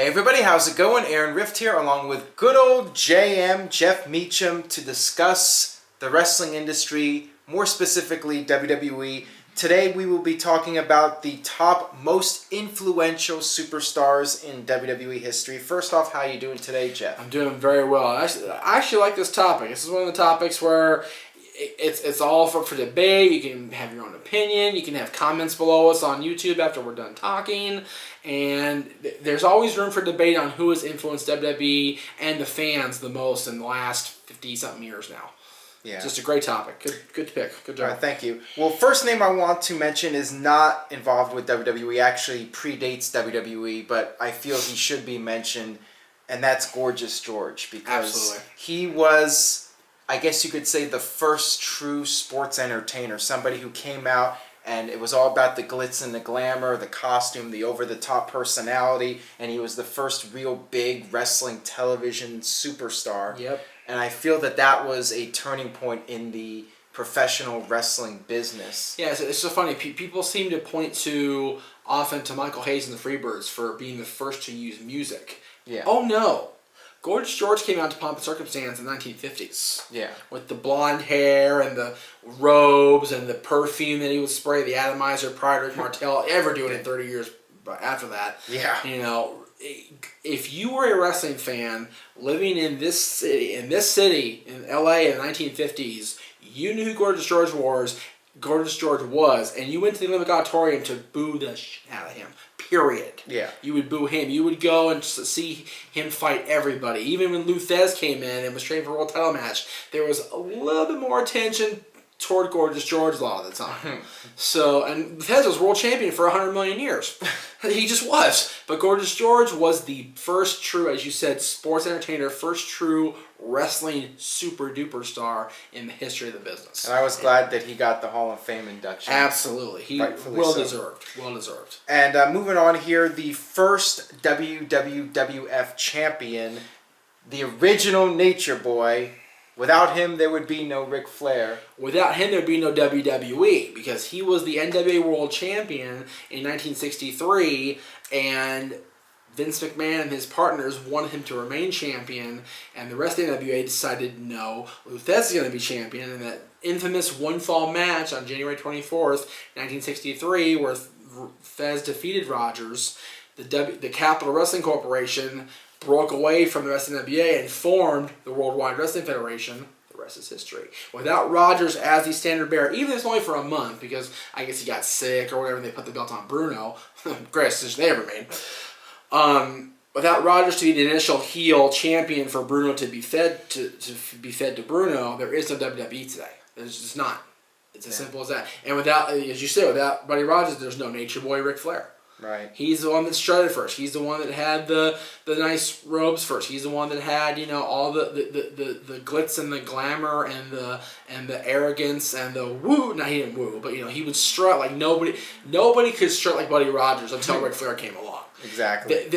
Hey everybody, how's it going? Aaron Rift here along with good old JM, Jeff Meacham, to discuss the wrestling industry, more specifically WWE. Today we will be talking about the top most influential superstars in WWE history. First off, how are you doing today, Jeff? I'm doing very well. I actually like this topic. This is one of the topics where it's all for debate. You can have your own opinion. You can have comments below us on YouTube after we're done talking. And there's always room for debate on who has influenced WWE and the fans the most in the last 50-something years now. Yeah. Just a great topic. Good pick. Good job. All right, thank you. Well, first name I want to mention is not involved with WWE. Actually predates WWE, but I feel he should be mentioned, and that's Gorgeous George, because Absolutely. he was, I guess you could say, the first true sports entertainer. Somebody who came out and it was all about the glitz and the glamour, the costume, the over-the-top personality, and he was the first real big wrestling television superstar. Yep. And I feel that that was a turning point in the professional wrestling business. Yeah, it's so funny. People seem to point to often to Michael Hayes and the Freebirds for being the first to use music. Yeah. Oh no. Gorgeous George came out to Pomp and Circumstance in the 1950s. Yeah. With the blonde hair and the robes and the perfume that he would spray, the atomizer prior to Rick Martel ever doing it 30 years after that. Yeah. You know, if you were a wrestling fan living in this city in LA in the 1950s, you knew who Gorgeous George was, and you went to the Olympic Auditorium to boo the shit out of him. Period. Yeah. You would boo him. You would go and see him fight everybody. Even when Lou Thesz came in and was training for a world title match, there was a little bit more attention toward Gorgeous George a lot of the time. So, and Thesz was world champion for 100 million years. He just was. But Gorgeous George was the first true, as you said, sports entertainer, first true wrestling super duper star in the history of the business. And I was glad that he got the Hall of Fame induction. Absolutely. He well deserved. Well deserved. And moving on here, the first WWF champion, the original Nature Boy. Without him, there would be no Ric Flair. Without him, there would be no WWE, because he was the NWA World Champion in 1963, and Vince McMahon and his partners wanted him to remain champion, and the rest of the NWA decided no, Lou Thesz is going to be champion, and that infamous one-fall match on January 24th, 1963, where Thesz defeated Rogers, the Capital Wrestling Corporation broke away from the rest of the NBA and formed the Worldwide Wrestling Federation. The rest is history. Without Rogers as the standard bearer, even if it's only for a month, because I guess he got sick or whatever, and they put the belt on Bruno. Greatest decision they ever made. Without Rogers to be the initial heel champion for Bruno to be fed to Bruno, there is no WWE today. There's just not. It's as simple as that. And without, as you said, without Buddy Rogers, there's no Nature Boy Ric Flair. Right. He the one that strutted first. He's the one that had the nice robes first. He's the one that had, you know, all the glitz and the glamour and the arrogance and the woo. No, he didn't woo, but you know, he would strut like nobody could strut like Buddy Rogers until Ric Flair came along. Exactly.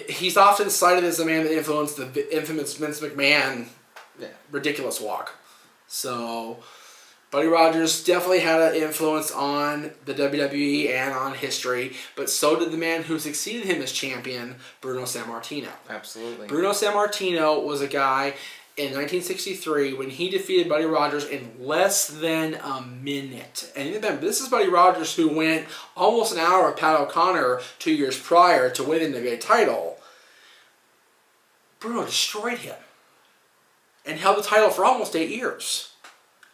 He's often cited as the man that influenced the infamous Vince McMahon ridiculous walk. So Buddy Rogers definitely had an influence on the WWE and on history, but so did the man who succeeded him as champion, Bruno Sammartino. Absolutely. Bruno Sammartino was a guy in 1963 when he defeated Buddy Rogers in less than a minute. And remember, this is Buddy Rogers who went almost an hour with Pat O'Connor 2 years prior to winning the WWE title. Bruno destroyed him and held the title for almost 8 years.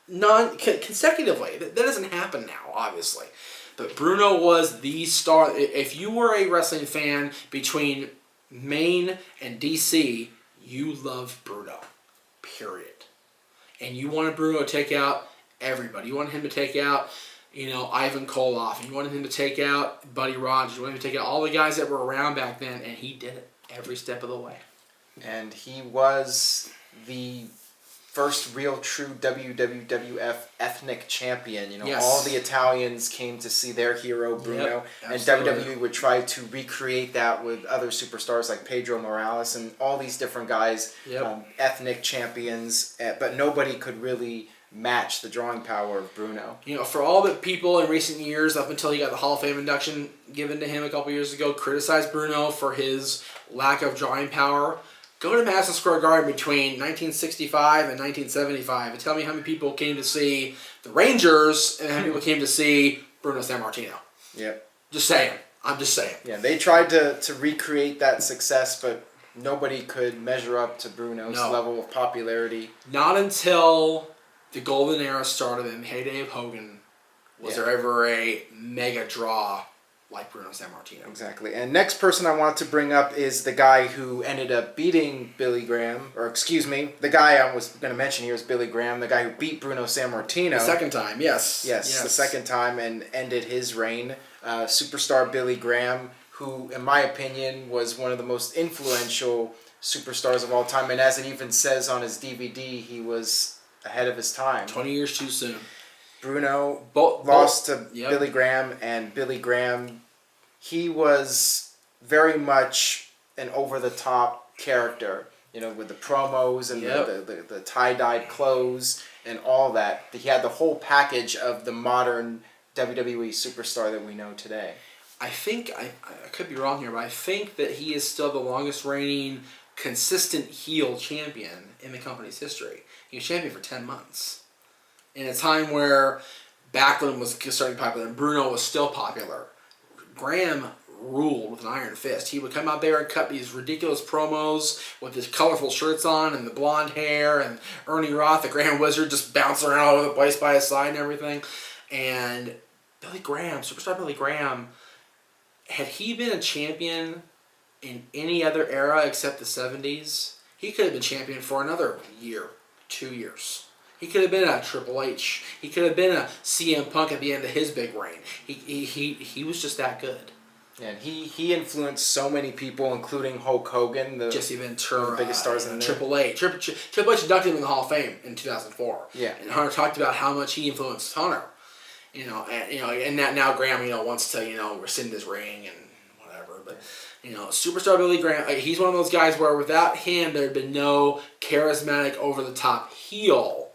Consecutively. That doesn't happen now, obviously. But Bruno was the star. If you were a wrestling fan between Maine and DC, you loved Bruno. Period. And you wanted Bruno to take out everybody. You wanted him to take out, you know, Ivan Koloff. You wanted him to take out Buddy Rogers. You wanted him to take out all the guys that were around back then, and he did it every step of the way. And he was the first real true WWF ethnic champion. You know, all the Italians came to see their hero Bruno, and WWE would try to recreate that with other superstars like Pedro Morales and all these different guys, ethnic champions, but nobody could really match the drawing power of Bruno. You know, for all the people in recent years, up until he got the Hall of Fame induction given to him a couple years ago, criticized Bruno for his lack of drawing power. Go to Madison Square Garden between 1965 and 1975 and tell me how many people came to see the Rangers and how many people came to see Bruno Sammartino. Yep. Just saying. I'm just saying. Yeah, they tried to recreate that success, but nobody could measure up to Bruno's level of popularity. Not until the golden era started in the heyday of Hogan was there ever a mega draw like Bruno Sammartino. Exactly. And next person I want to bring up is the guy who ended up beating Billy Graham, or excuse me, the guy I was going to mention here is Billy Graham, the guy who beat Bruno Sammartino. The second time, yes. Yes, the second time, and ended his reign. Superstar Billy Graham, who, in my opinion, was one of the most influential superstars of all time. And as it even says on his DVD, he was ahead of his time. 20 years too soon. Bruno lost to Billy Graham, and Billy Graham, he was very much an over-the-top character, you know, with the promos and the tie-dyed clothes and all that. He had the whole package of the modern WWE superstar that we know today. I think, I could be wrong here, but I think that he is still the longest reigning consistent heel champion in the company's history. He was champion for 10 months. In a time where Backlund was starting popular and Bruno was still popular, Graham ruled with an iron fist. He would come out there and cut these ridiculous promos with his colorful shirts on and the blonde hair, and Ernie Roth, the Grand Wizard, just bouncing around all over the place by his side and everything. And Billy Graham, superstar Billy Graham, had he been a champion in any other era except the 70s, he could have been champion for another year, 2 years. He could have been a Triple H. He could have been a CM Punk at the end of his big reign. He was just that good. And he influenced so many people, including Hulk Hogan, Jesse Ventura, the biggest stars in there. Triple H. Triple H inducted him in the Hall of Fame in 2004. Yeah. And Hunter talked about how much he influenced Hunter. And that now Graham, wants to, rescind his ring and whatever. But, superstar Billy Graham, he's one of those guys where without him, there'd been no charismatic, over-the-top heel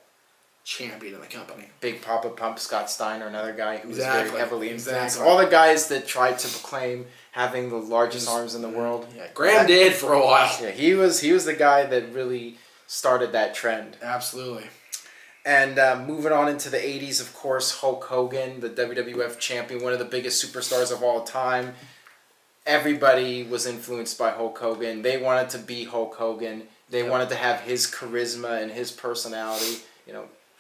champion in the company. Big Papa Pump Scott Steiner, another guy who was very heavily influenced. Exactly. All the guys that tried to proclaim having the largest arms in the world. Yeah, Graham did for a while. Yeah, he was the guy that really started that trend. Absolutely. And moving on into the 80s, of course, Hulk Hogan, the WWF champion, one of the biggest superstars of all time. Everybody was influenced by Hulk Hogan. They wanted to be Hulk Hogan. They wanted to have his charisma and his personality.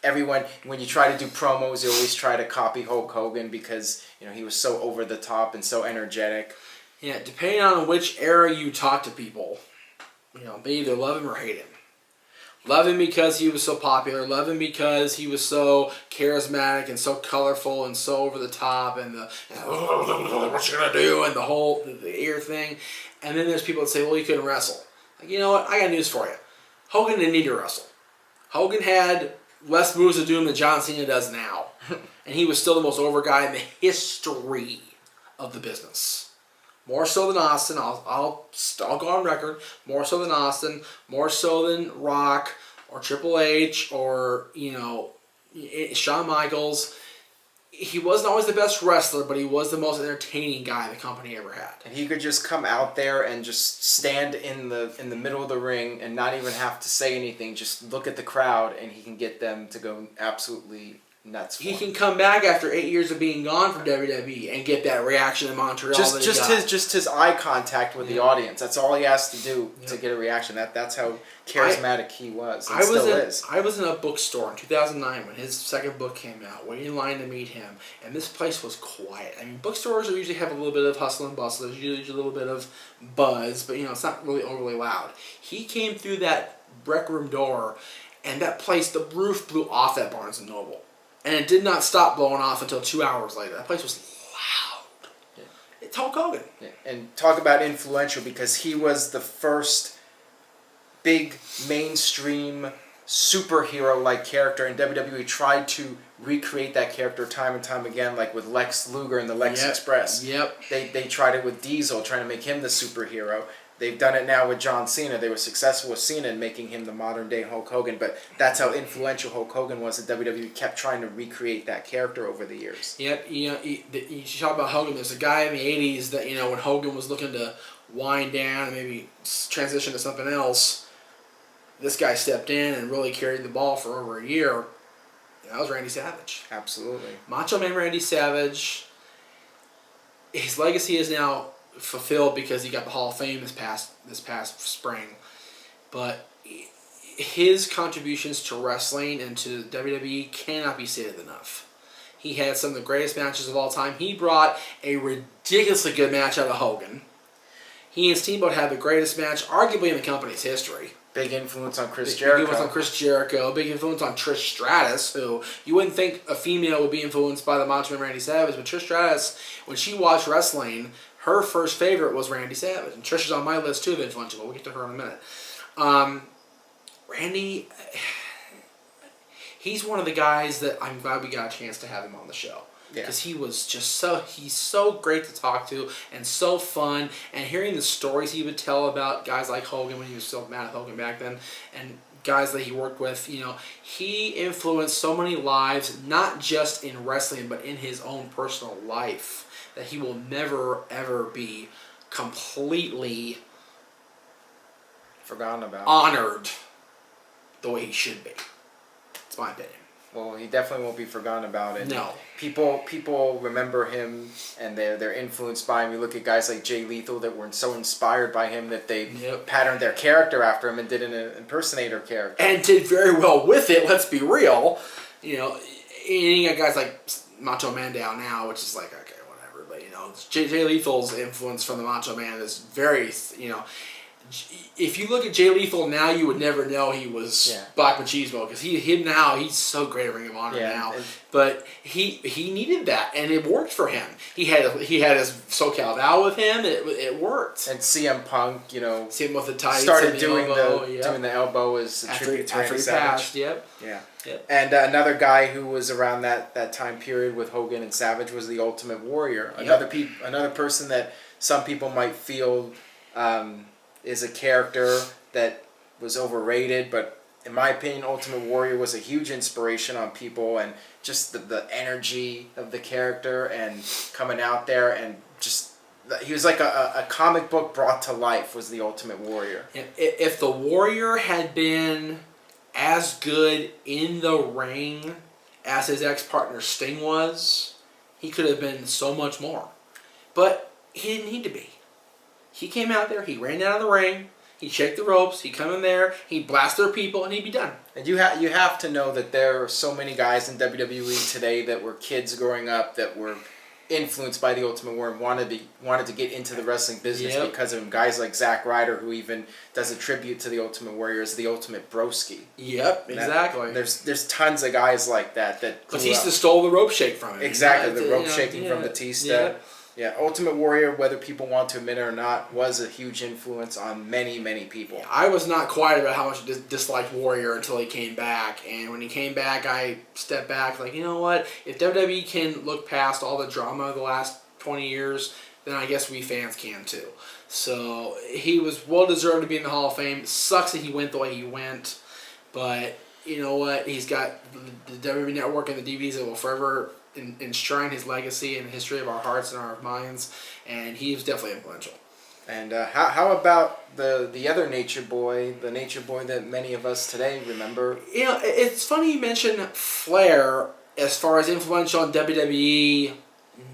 Everyone, when you try to do promos, you always try to copy Hulk Hogan because, he was so over the top and so energetic. Yeah, depending on which era you talk to people, they either love him or hate him. Love him because he was so popular. Love him because he was so charismatic and so colorful and so over the top and the what you gonna do and the whole the ear thing. And then there's people that say, well, he couldn't wrestle. Like, you know what? I got news for you. Hogan didn't need to wrestle. Hogan had less moves to do him than John Cena does now. And he was still the most over guy in the history of the business. More so than Austin. I'll go on record. More so than Austin. More so than Rock or Triple H or, Shawn Michaels. He wasn't always the best wrestler, but he was the most entertaining guy the company ever had. And he could just come out there and just stand in the middle of the ring and not even have to say anything. Just look at the crowd, and he can get them to go absolutely nuts. He can come back after 8 years of being gone from WWE and get that reaction in Montreal. Just his eye contact with the audience. That's all he has to do to get a reaction. That's how charismatic he was. And still is. I was in a bookstore in 2009 when his second book came out, waiting in line to meet him, and this place was quiet. I mean, bookstores usually have a little bit of hustle and bustle. There's usually a little bit of buzz, but it's not really overly loud. He came through that rec room door, and that place, the roof blew off at Barnes & Noble. And it did not stop blowing off until 2 hours later. That place was loud. Yeah. It's Hulk Hogan. Yeah. And talk about influential, because he was the first big mainstream superhero-like character, and WWE tried to recreate that character time and time again, like with Lex Luger and the Lex Express. Yep. They tried it with Diesel, trying to make him the superhero. They've done it now with John Cena. They were successful with Cena in making him the modern-day Hulk Hogan, but that's how influential Hulk Hogan was. That WWE kept trying to recreate that character over the years. Yep. You talk about Hogan. There's a guy in the 80s that, when Hogan was looking to wind down and maybe transition to something else, this guy stepped in and really carried the ball for over a year. That was Randy Savage. Absolutely. Macho Man Randy Savage. His legacy is now fulfilled because he got the Hall of Fame this past spring. But his contributions to wrestling and to WWE cannot be stated enough. He had some of the greatest matches of all time. He brought a ridiculously good match out of Hogan. He and Steamboat had the greatest match, arguably in the company's history. Big influence on Chris Jericho. Big influence on Chris Jericho. Big influence on Trish Stratus, who you wouldn't think a female would be influenced by the Macho Man Randy Savage, but Trish Stratus, when she watched wrestling, her first favorite was Randy Savage. And Trish is on my list too of influential, but we'll get to her in a minute. Randy, he's one of the guys that I'm glad we got a chance to have him on the show. Because he was just he's so great to talk to and so fun. And hearing the stories he would tell about guys like Hogan when he was still Matt Hogan back then, and guys that he worked with, he influenced so many lives, not just in wrestling, but in his own personal life, that he will never, ever be completely forgotten about, honored the way he should be. It's my opinion. Well, he definitely won't be forgotten about it. No. People remember him, and they're influenced by him. You look at guys like Jay Lethal that were so inspired by him that they patterned their character after him and did an impersonator character. And did very well with it, let's be real. And you got guys like Macho Man down now, which is like, okay, whatever. But, Jay Lethal's influence from the Macho Man is very, if you look at Jay Lethal now, you would never know he was Black Machismo, because he's so great at Ring of Honor now. But he needed that, and it worked for him. He had his SoCal Val with him. It worked. And CM Punk, see him with the tights, started doing the elbow as a tribute to Randy Savage. Passed. Yep. And another guy who was around that time period with Hogan and Savage was the Ultimate Warrior. Another person that some people might feel is a character that was overrated, but in my opinion, Ultimate Warrior was a huge inspiration on people, and just the energy of the character and coming out there, and just he was like a comic book brought to life, was the Ultimate Warrior. If the Warrior had been as good in the ring as his ex-partner Sting was, he could have been so much more. But he didn't need to be. He came out there, he ran down the ring, he'd shake the ropes, he'd come in there, he'd blast their people, and he'd be done. And you have to know that there are so many guys in WWE today that were kids growing up that were influenced by the Ultimate Warrior and wanted to get into the wrestling business because of him. Guys like Zack Ryder, who even does a tribute to the Ultimate Warrior as the Ultimate Broski. Yep, exactly. There's tons of guys like that. Batista stole the rope shake from him. Exactly, the rope shaking from Batista. Yeah, Ultimate Warrior, whether people want to admit it or not, was a huge influence on many, many people. I was not quiet about how much I disliked Warrior until he came back. And when he came back, I stepped back like, you know what? If WWE can look past all the drama of the last 20 years, then I guess we fans can too. So he was well-deserved to be in the Hall of Fame. It sucks that he went the way he went. But you know what? He's got the WWE Network and the DVDs that will forever enshrine his legacy in the history of our hearts and our minds, and he was definitely influential. And how about the other Nature Boy, the Nature Boy that many of us today remember? It's funny you mention Flair as far as influential in WWE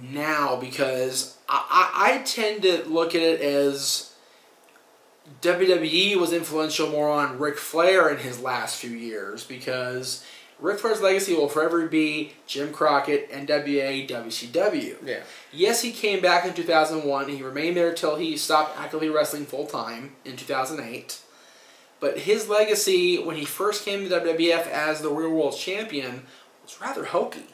now, because I tend to look at it as WWE was influential more on Ric Flair in his last few years, because Ric Flair's legacy will forever be Jim Crockett, NWA, WCW. Yeah. Yes, he came back in 2001. He remained there until he stopped actively wrestling full-time in 2008. But his legacy, when he first came to WWF as the Real World Champion, was rather hokey.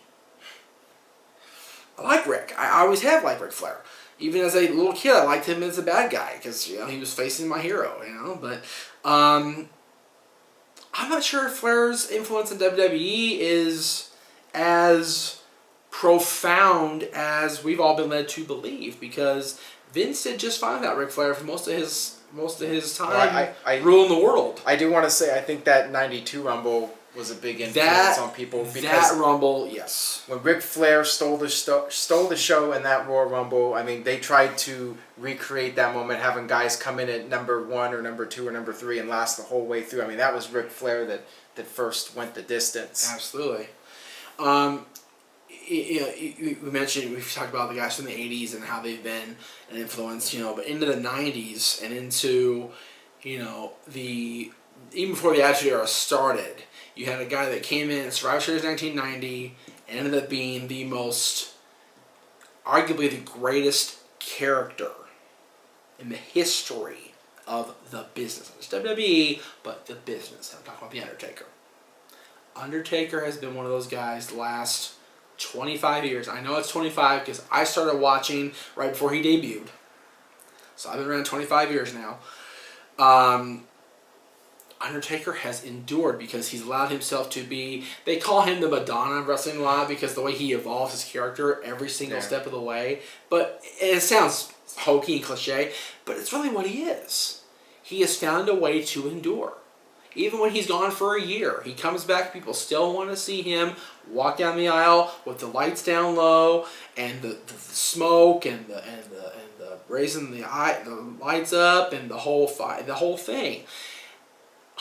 I like Rick. I always have liked Ric Flair. Even as a little kid, I liked him as a bad guy because he was facing my hero. But I'm not sure if Flair's influence in WWE is as profound as we've all been led to believe, because Vince did just fine without Ric Flair for most of his time ruling the world. I do want to say I think that '92 Rumble was a big influence on people. Because that Rumble, yes. When Ric Flair stole the show in that Royal Rumble, I mean, they tried to recreate that moment, having guys come in at number 1 or number 2 or number 3 and last the whole way through. I mean, that was Ric Flair that first went the distance. Absolutely. We've talked about the guys from the 80s and how they've been an influence, but into the 90s and into, even before the Attitude Era started, you had a guy that came in Survivor Series 1990 and ended up being arguably the greatest character in the history of the business. It's WWE, but the business. I'm talking about The Undertaker. Undertaker has been one of those guys the last 25 years. I know it's 25 because I started watching right before he debuted. So I've been around 25 years now. Undertaker has endured because he's allowed himself to be... They call him the Madonna of wrestling a lot because the way he evolves his character every single step of the way. But it sounds hokey and cliche, but it's really what he is. He has found a way to endure. Even when he's gone for a year, he comes back. People still want to see him walk down the aisle with the lights down low and the smoke and the raising the lights up and the whole thing.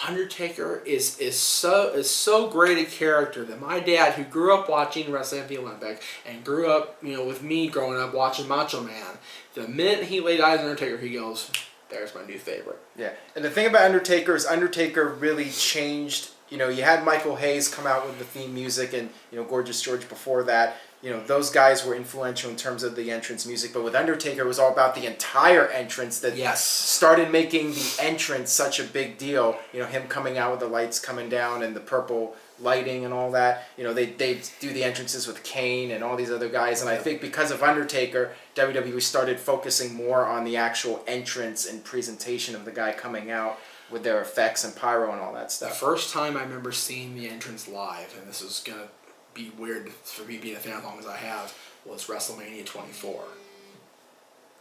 Undertaker is so great a character that my dad, who grew up watching wrestling at the Olympic and grew up with me growing up watching Macho Man, the minute he laid eyes on Undertaker, he goes, "There's my new favorite." Yeah, and the thing about Undertaker is Undertaker really changed. You had Michael Hayes come out with the theme music, and Gorgeous George before that. Those guys were influential in terms of the entrance music, but with Undertaker, it was all about the entire entrance that started making the entrance such a big deal. Him coming out with the lights coming down and the purple lighting and all that. They do the entrances with Kane and all these other guys, and I think because of Undertaker, WWE started focusing more on the actual entrance and presentation of the guy coming out with their effects and pyro and all that stuff. The first time I remember seeing the entrance live, and this is going to be weird for me being a fan as long as I have, was WrestleMania 24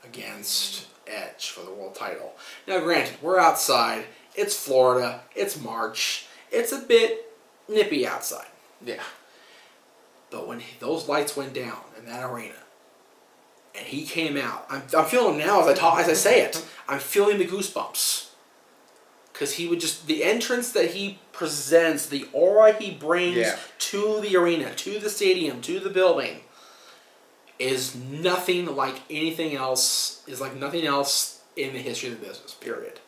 against Edge for the world title. Now granted, we're outside, it's Florida, it's March, it's a bit nippy outside. Yeah. But when those lights went down in that arena, and he came out, I'm feeling now as I say it, I'm feeling the goosebumps. Because he would the entrance that he presents, the aura he brings to the arena, to the stadium, to the building, is nothing like anything else, nothing else in the history of the business, period.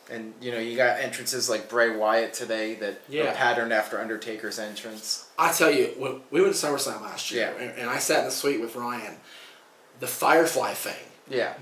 And, you got entrances like Bray Wyatt today that are patterned after Undertaker's entrance. I tell you, when we went to SummerSlam last year, and I sat in the suite with Ryan, the Firefly thing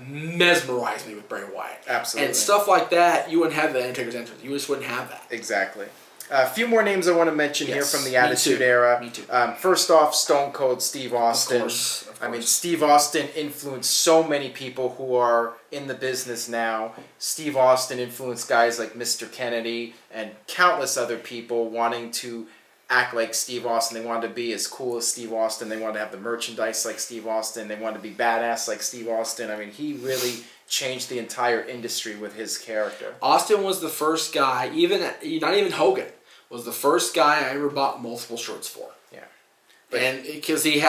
mesmerized me with Bray Wyatt. Absolutely. And stuff like that, you wouldn't have the Undertaker's entrance. You just wouldn't have that. Exactly. A few more names I want to mention here from the Attitude Era. Me too. First off, Stone Cold Steve Austin. Of course. I mean, Steve Austin influenced so many people who are in the business now. Steve Austin influenced guys like Mr. Kennedy and countless other people wanting to act like Steve Austin. They wanted to be as cool as Steve Austin. They wanted to have the merchandise like Steve Austin. They wanted to be badass like Steve Austin. I mean, he really changed the entire industry with his character. Austin was the first guy, not even Hogan, was the first guy I ever bought multiple shirts for. Yeah. And because the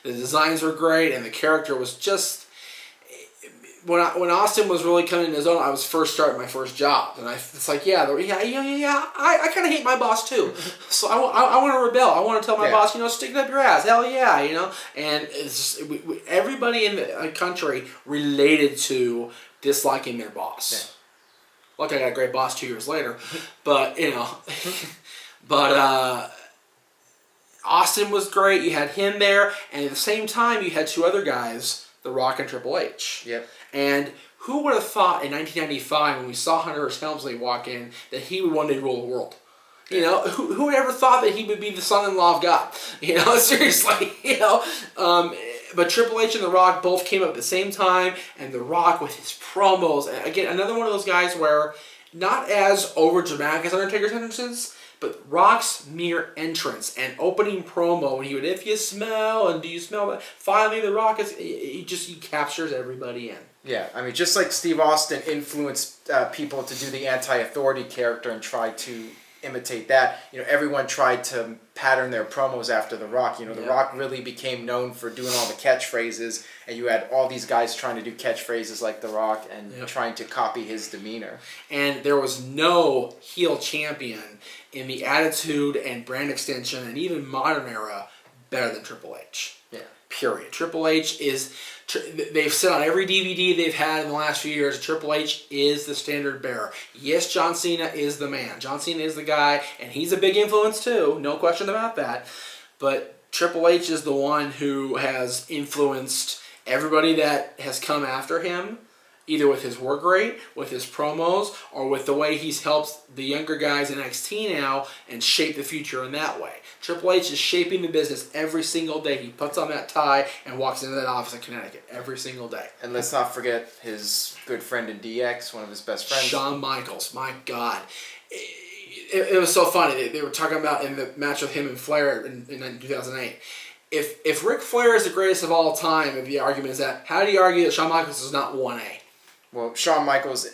designs were great and the character was just... When Austin was really coming into his own, I was first starting my first job, and I kind of hate my boss too. So I want to rebel. I want to tell my boss, stick it up your ass, hell yeah, And it's just, everybody in the country related to disliking their boss. Yeah. Luckily, I got a great boss 2 years later, but Austin was great. You had him there, and at the same time, you had two other guys, The Rock and Triple H. Yep. And who would have thought in 1995 when we saw Hunter S. Helmsley walk in that he would one day rule the world? Who would ever thought that he would be the son-in-law of God? Seriously, But Triple H and The Rock both came up at the same time, and The Rock with his promos. And again, another one of those guys where not as over-dramatic as Undertaker's entrances, but Rock's mere entrance and opening promo, when he would, if you smell, and do you smell that? Finally, The Rock he captures everybody in. Yeah, I mean, just like Steve Austin influenced people to do the anti-authority character and try to imitate that. Everyone tried to pattern their promos after The Rock. The Rock really became known for doing all the catchphrases, and you had all these guys trying to do catchphrases like The Rock and trying to copy his demeanor. And there was no heel champion in the Attitude and brand extension and even modern era better than Triple H. Yeah. Period. Triple H is... They've said on every DVD they've had in the last few years, Triple H is the standard bearer. Yes, John Cena is the man. John Cena is the guy, and he's a big influence too. No question about that. But Triple H is the one who has influenced everybody that has come after him, either with his work rate, with his promos, or with the way he's helped the younger guys in NXT now and shape the future in that way. Triple H is shaping the business every single day. He puts on that tie and walks into that office in Connecticut every single day. And let's not forget his good friend in DX, one of his best friends. Shawn Michaels, my God. It was so funny. They were talking about in the match with him and Flair in 2008. If Ric Flair is the greatest of all time, if the argument is that, how do you argue that Shawn Michaels is not 1A? Well, Shawn Michaels,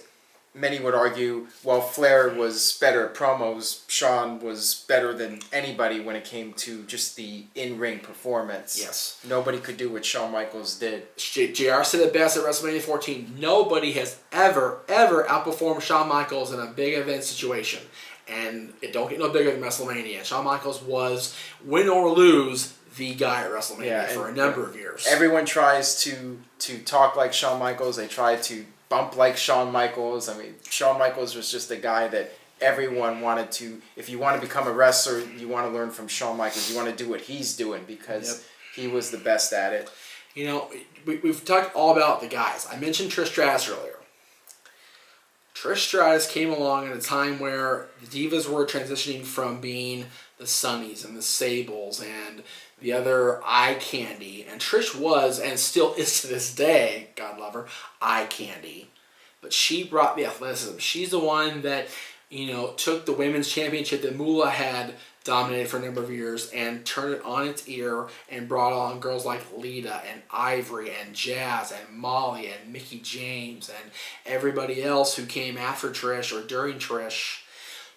many would argue, while Flair was better at promos, Shawn was better than anybody when it came to just the in-ring performance. Yes. Nobody could do what Shawn Michaels did. JR said it best at WrestleMania 14. Nobody has ever outperformed Shawn Michaels in a big event situation. And it don't get no bigger than WrestleMania. Shawn Michaels was, win or lose, the guy at WrestleMania for a number of years. Everyone tries to talk like Shawn Michaels. They try to bump like Shawn Michaels. I mean, Shawn Michaels was just a guy that everyone wanted to... If you want to become a wrestler, you want to learn from Shawn Michaels. You want to do what he's doing because he was the best at it. We've talked all about the guys. I mentioned Trish Stratus earlier. Trish Stratus came along at a time where the Divas were transitioning from being the Sunnies and the Sables and the other eye candy. And Trish was, and still is to this day, God love her, eye candy. But she brought the athleticism. She's the one that, took the women's championship that Moolah had dominated for a number of years and turned it on its ear and brought on girls like Lita and Ivory and Jazz and Molly and Mickie James and everybody else who came after Trish or during Trish.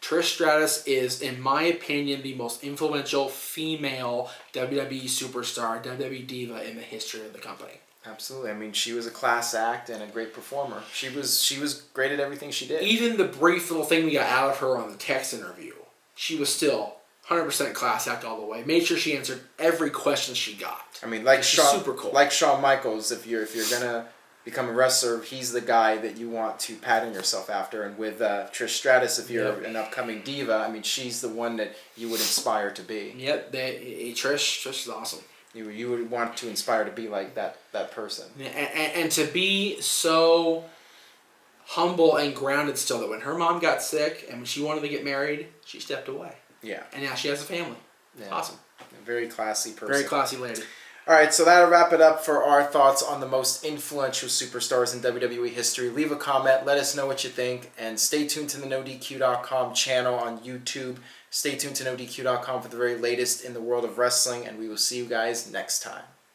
Trish Stratus is, in my opinion, the most influential female WWE superstar, WWE diva in the history of the company. Absolutely. I mean, she was a class act and a great performer. She was great at everything she did. Even the brief little thing we got out of her on the text interview, she was still 100% class act all the way. Made sure she answered every question she got. I mean, like super cool. Like Shawn Michaels, if you're gonna become a wrestler, he's the guy that you want to pattern yourself after. And with Trish Stratus, if you're an upcoming diva, I mean, she's the one that you would inspire to be. Yep, Trish is awesome. You would want to inspire to be like that person. And to be so humble and grounded still that when her mom got sick and when she wanted to get married, she stepped away. Yeah. And now she has a family. Yeah. Awesome. A very classy person. Very classy lady. All right, so that'll wrap it up for our thoughts on the most influential superstars in WWE history. Leave a comment, let us know what you think, and stay tuned to the NoDQ.com channel on YouTube. Stay tuned to NoDQ.com for the very latest in the world of wrestling, and we will see you guys next time.